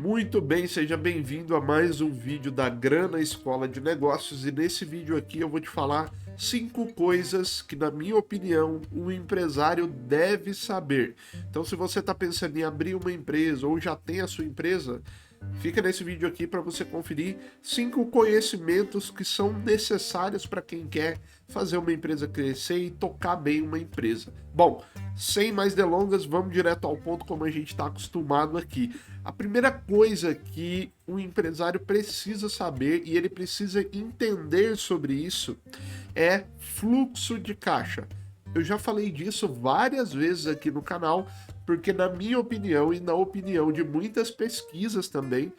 Muito bem, seja bem-vindo a mais um vídeo da Grana Escola de Negócios e nesse vídeo aqui eu vou te falar 5 coisas que, na minha opinião, um empresário deve saber. Então, se você está pensando em abrir uma empresa ou já tem a sua empresa, fica nesse vídeo aqui para você conferir 5 conhecimentos que são necessários para quem quer fazer uma empresa crescer e tocar bem uma empresa. Bom, sem mais delongas, vamos direto ao ponto como a gente está acostumado aqui. A primeira coisa que um empresário precisa saber e ele precisa entender sobre isso é fluxo de caixa. Eu já falei disso várias vezes aqui no canal, porque na minha opinião e na opinião de muitas pesquisas também,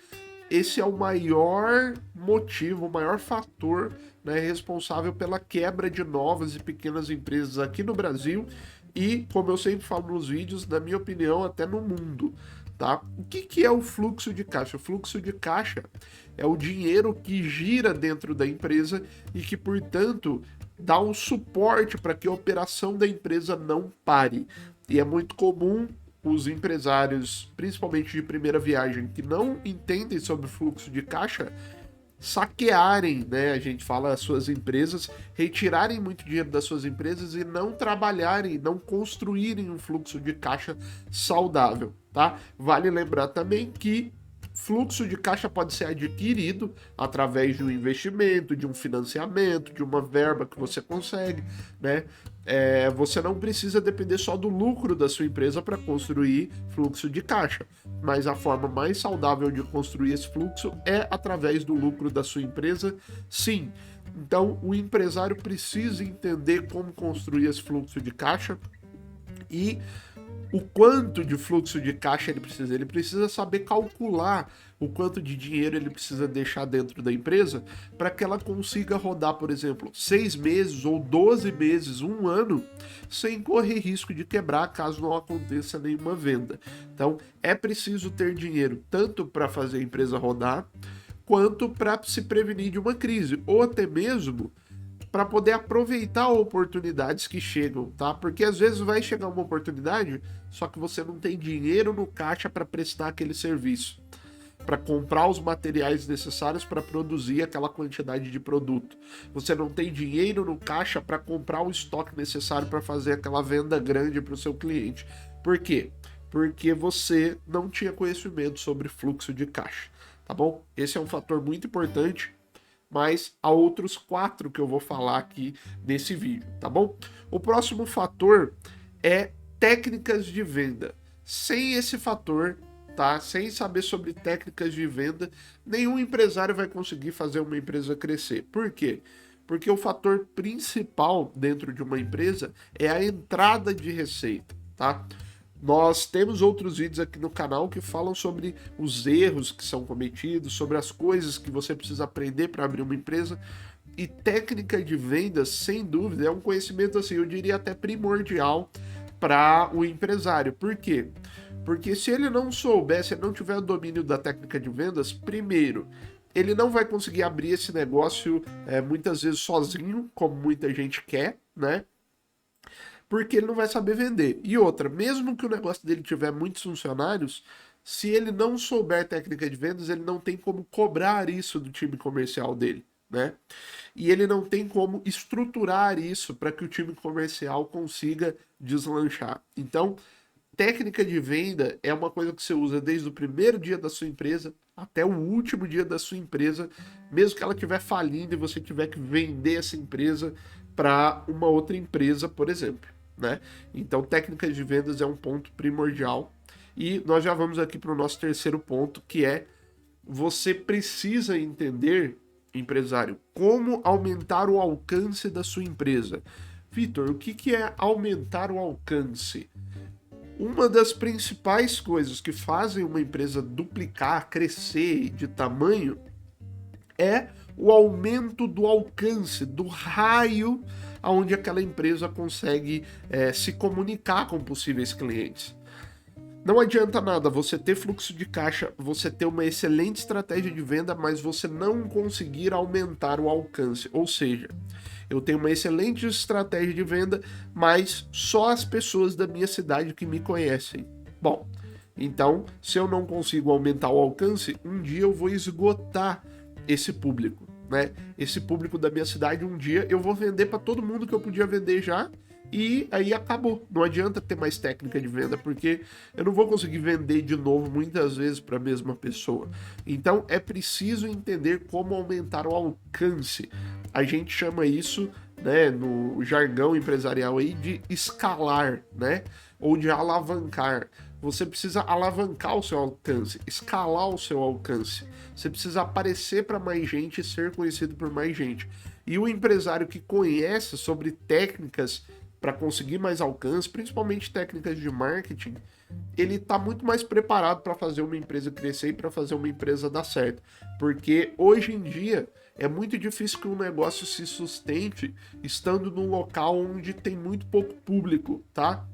esse é o maior motivo, o maior fator, né, responsável pela quebra de novas e pequenas empresas aqui no Brasil e, como eu sempre falo nos vídeos, na minha opinião, até no mundo. Tá? O que é o fluxo de caixa? O fluxo de caixa é o dinheiro que gira dentro da empresa e que, portanto, dá um suporte para que a operação da empresa não pare. E é muito comum os empresários, principalmente de primeira viagem, que não entendem sobre fluxo de caixa, saquearem, né? A gente fala as suas empresas, retirarem muito dinheiro das suas empresas e não trabalharem, não construírem um fluxo de caixa saudável, tá? Vale lembrar também que fluxo de caixa pode ser adquirido através de um investimento, de um financiamento, de uma verba que você consegue, né? Você não precisa depender só do lucro da sua empresa para construir fluxo de caixa, mas a forma mais saudável de construir esse fluxo é através do lucro da sua empresa, sim. Então, o empresário precisa entender como construir esse fluxo de caixa e o quanto de fluxo de caixa ele precisa saber calcular o quanto de dinheiro ele precisa deixar dentro da empresa para que ela consiga rodar, por exemplo, 6 meses ou 12 meses, um ano, sem correr risco de quebrar caso não aconteça nenhuma venda. Então, é preciso ter dinheiro tanto para fazer a empresa rodar, quanto para se prevenir de uma crise, ou até mesmo para poder aproveitar oportunidades que chegam, tá? Porque às vezes vai chegar uma oportunidade, só que você não tem dinheiro no caixa para prestar aquele serviço, para comprar os materiais necessários para produzir aquela quantidade de produto. Você não tem dinheiro no caixa para comprar o estoque necessário para fazer aquela venda grande para o seu cliente. Por quê? Porque você não tinha conhecimento sobre fluxo de caixa, tá bom? Esse é um fator muito importante, mas há outros 4 que eu vou falar aqui nesse vídeo, tá bom? O próximo fator é técnicas de venda. Sem esse fator, tá? Sem saber sobre técnicas de venda, nenhum empresário vai conseguir fazer uma empresa crescer. Por quê? Porque o fator principal dentro de uma empresa é a entrada de receita, tá? Nós temos outros vídeos aqui no canal que falam sobre os erros que são cometidos, sobre as coisas que você precisa aprender para abrir uma empresa. E técnica de vendas, sem dúvida, é um conhecimento, assim, eu diria até primordial para o empresário. Por quê? Porque se ele não souber, se ele não tiver o domínio da técnica de vendas, primeiro, ele não vai conseguir abrir esse negócio muitas vezes sozinho, como muita gente quer, né? Porque ele não vai saber vender. E outra, mesmo que o negócio dele tiver muitos funcionários, se ele não souber técnica de vendas, ele não tem como cobrar isso do time comercial dele, né? E ele não tem como estruturar isso para que o time comercial consiga deslanchar. Então, técnica de venda é uma coisa que você usa desde o primeiro dia da sua empresa até o último dia da sua empresa, mesmo que ela estiver falindo e você tiver que vender essa empresa para uma outra empresa, por exemplo, né? Então, técnicas de vendas é um ponto primordial. E nós já vamos aqui para o nosso terceiro ponto, que é você precisa entender, empresário, como aumentar o alcance da sua empresa. Vitor, o que é aumentar o alcance? Uma das principais coisas que fazem uma empresa duplicar, crescer de tamanho é o aumento do alcance, do raio aonde aquela empresa consegue se comunicar com possíveis clientes. Não adianta nada você ter fluxo de caixa, você ter uma excelente estratégia de venda, mas você não conseguir aumentar o alcance. Ou seja, eu tenho uma excelente estratégia de venda, mas só as pessoas da minha cidade que me conhecem. Bom, Então, se eu não consigo aumentar o alcance, um dia eu vou esgotar esse público, né? Esse público da minha cidade, um dia eu vou vender para todo mundo que eu podia vender já e aí acabou. Não adianta ter mais técnica de venda, porque eu não vou conseguir vender de novo muitas vezes para a mesma pessoa. Então é preciso entender como aumentar o alcance. A gente chama isso, né, no jargão empresarial aí, de escalar, né? Ou de alavancar. Você precisa alavancar o seu alcance, escalar o seu alcance. Você precisa aparecer para mais gente e ser conhecido por mais gente. E o empresário que conhece sobre técnicas para conseguir mais alcance, principalmente técnicas de marketing, ele está muito mais preparado para fazer uma empresa crescer e para fazer uma empresa dar certo. Porque hoje em dia é muito difícil que um negócio se sustente estando num local onde tem muito pouco público, tá?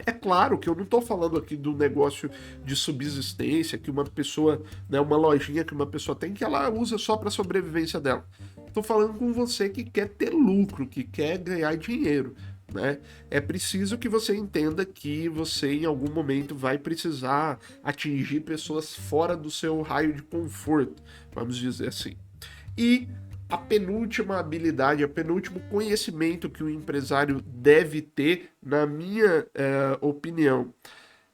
É claro que eu não estou falando aqui do negócio de subsistência que uma pessoa, né, uma lojinha que uma pessoa tem que ela usa só para sobrevivência dela. Estou falando com você que quer ter lucro, que quer ganhar dinheiro, né? É preciso que você entenda que você em algum momento vai precisar atingir pessoas fora do seu raio de conforto, vamos dizer assim. E a penúltima habilidade, a penúltimo conhecimento que o empresário deve ter, na minha opinião,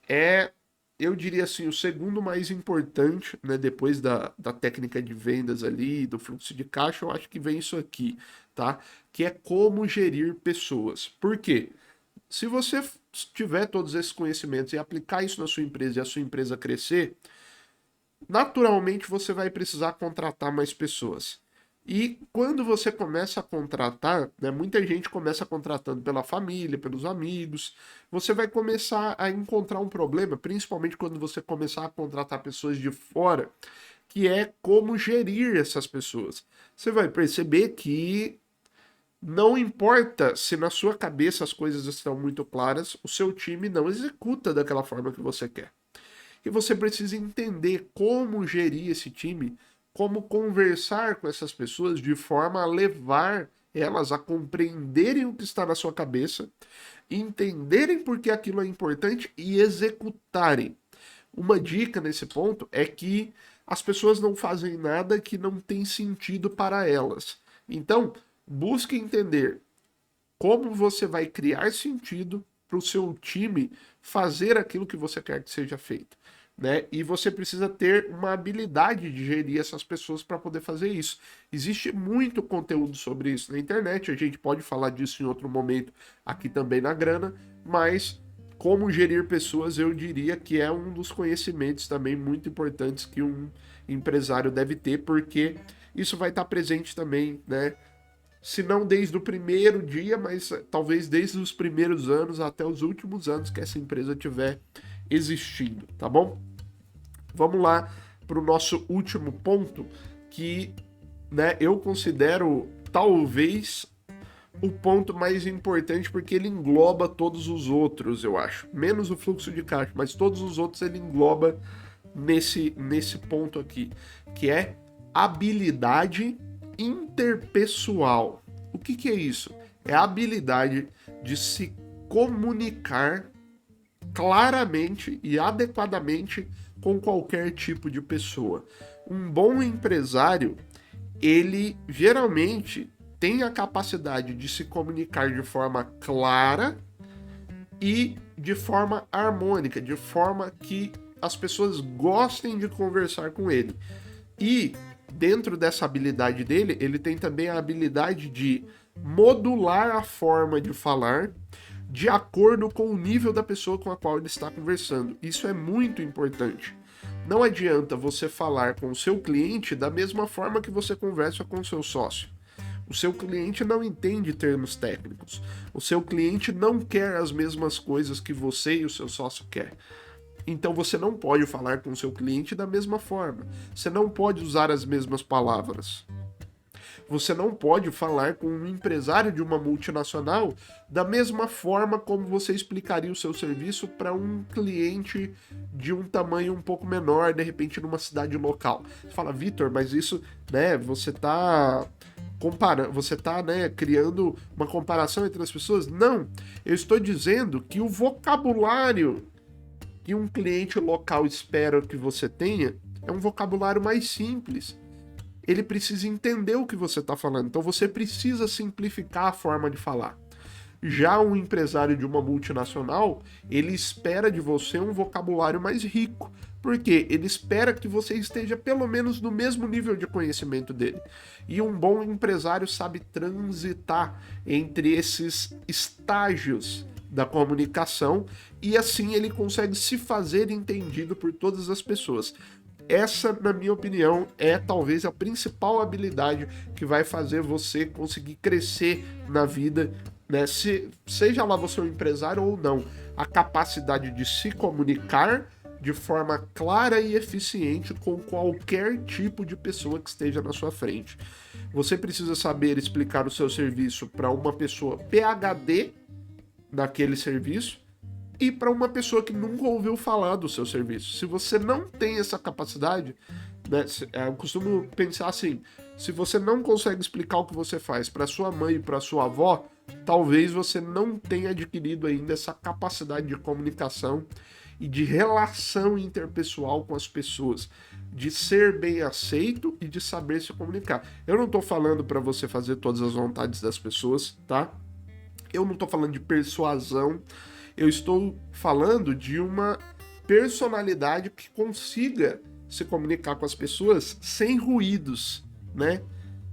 é, eu diria assim, o segundo mais importante, né, depois da técnica de vendas ali, do fluxo de caixa, eu acho que vem isso aqui, tá? Que é como gerir pessoas. Por quê? Se você tiver todos esses conhecimentos e aplicar isso na sua empresa e a sua empresa crescer, naturalmente você vai precisar contratar mais pessoas. E quando você começa a contratar, né, muita gente começa contratando pela família, pelos amigos, você vai começar a encontrar um problema, principalmente quando você começar a contratar pessoas de fora, que é como gerir essas pessoas. Você vai perceber que não importa se na sua cabeça as coisas estão muito claras, o seu time não executa daquela forma que você quer. E você precisa entender como gerir esse time, como conversar com essas pessoas de forma a levar elas a compreenderem o que está na sua cabeça, entenderem por que aquilo é importante e executarem. Uma dica nesse ponto é que as pessoas não fazem nada que não tem sentido para elas. Então, busque entender como você vai criar sentido para o seu time fazer aquilo que você quer que seja feito. Né? E você precisa ter uma habilidade de gerir essas pessoas para poder fazer isso. Existe muito conteúdo sobre isso na internet, a gente pode falar disso em outro momento aqui também na Grana, mas como gerir pessoas eu diria que é um dos conhecimentos também muito importantes que um empresário deve ter, porque isso vai estar presente também, né? Se não desde o primeiro dia, mas talvez desde os primeiros anos até os últimos anos que essa empresa tiver existindo, tá bom? Vamos lá para o nosso último ponto, que, né, eu considero talvez o ponto mais importante, porque ele engloba todos os outros, eu acho. Menos o fluxo de caixa, mas todos os outros ele engloba nesse ponto aqui, que é habilidade interpessoal. O que é isso? É a habilidade de se comunicar claramente e adequadamente com qualquer tipo de pessoa. Um bom empresário, ele geralmente tem a capacidade de se comunicar de forma clara e de forma harmônica, de forma que as pessoas gostem de conversar com ele. E dentro dessa habilidade dele, ele tem também a habilidade de modular a forma de falar de acordo com o nível da pessoa com a qual ele está conversando. Isso é muito importante. Não adianta você falar com o seu cliente da mesma forma que você conversa com o seu sócio. O seu cliente não entende termos técnicos. O seu cliente não quer as mesmas coisas que você e o seu sócio querem. Então você não pode falar com o seu cliente da mesma forma. Você não pode usar as mesmas palavras. Você não pode falar com um empresário de uma multinacional da mesma forma como você explicaria o seu serviço para um cliente de um tamanho um pouco menor, de repente numa cidade local. Você fala, Vitor, mas isso, né, você está né, criando uma comparação entre as pessoas? Não, eu estou dizendo que o vocabulário que um cliente local espera que você tenha é um vocabulário mais simples. Ele precisa entender o que você está falando, então você precisa simplificar a forma de falar. Já um empresário de uma multinacional, ele espera de você um vocabulário mais rico. Por quê? Ele espera que você esteja pelo menos no mesmo nível de conhecimento dele. E um bom empresário sabe transitar entre esses estágios da comunicação e assim ele consegue se fazer entendido por todas as pessoas. Essa, na minha opinião, é talvez a principal habilidade que vai fazer você conseguir crescer na vida, né? Seja lá você um empresário ou não, a capacidade de se comunicar de forma clara e eficiente com qualquer tipo de pessoa que esteja na sua frente. Você precisa saber explicar o seu serviço para uma pessoa PhD naquele serviço e para uma pessoa que nunca ouviu falar do seu serviço. Se você não tem essa capacidade, né, eu costumo pensar assim, se você não consegue explicar o que você faz para sua mãe e para sua avó, talvez você não tenha adquirido ainda essa capacidade de comunicação e de relação interpessoal com as pessoas, de ser bem aceito e de saber se comunicar. Eu não estou falando para você fazer todas as vontades das pessoas, tá? Eu não estou falando de persuasão, eu estou falando de uma personalidade que consiga se comunicar com as pessoas sem ruídos, né?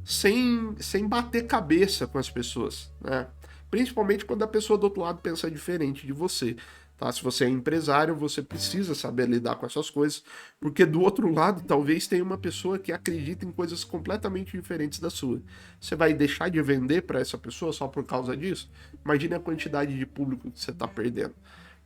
Sem bater cabeça com as pessoas, né? Principalmente quando a pessoa do outro lado pensa diferente de você. Tá? Se você é empresário, você precisa saber lidar com essas coisas, porque do outro lado talvez tenha uma pessoa que acredita em coisas completamente diferentes da sua. Você vai deixar de vender para essa pessoa só por causa disso? Imagine a quantidade de público que você está perdendo.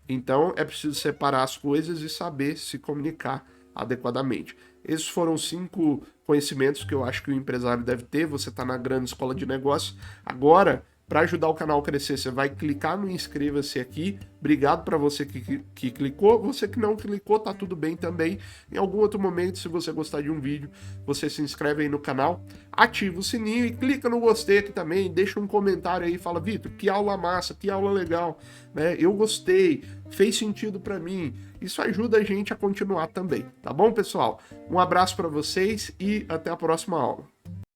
Então é preciso separar as coisas e saber se comunicar adequadamente. Esses foram 5 conhecimentos que eu acho que o empresário deve ter. Você está na grande escola de negócios. Agora, para ajudar o canal a crescer, você vai clicar no inscreva-se aqui. Obrigado para você que clicou. Você que não clicou, tá tudo bem também. Em algum outro momento, se você gostar de um vídeo, você se inscreve aí no canal, ativa o sininho e clica no gostei aqui também. Deixa um comentário aí, fala, Vitor, que aula massa, que aula legal, né? Eu gostei, fez sentido para mim. Isso ajuda a gente a continuar também, tá bom, pessoal? Um abraço para vocês e até a próxima aula.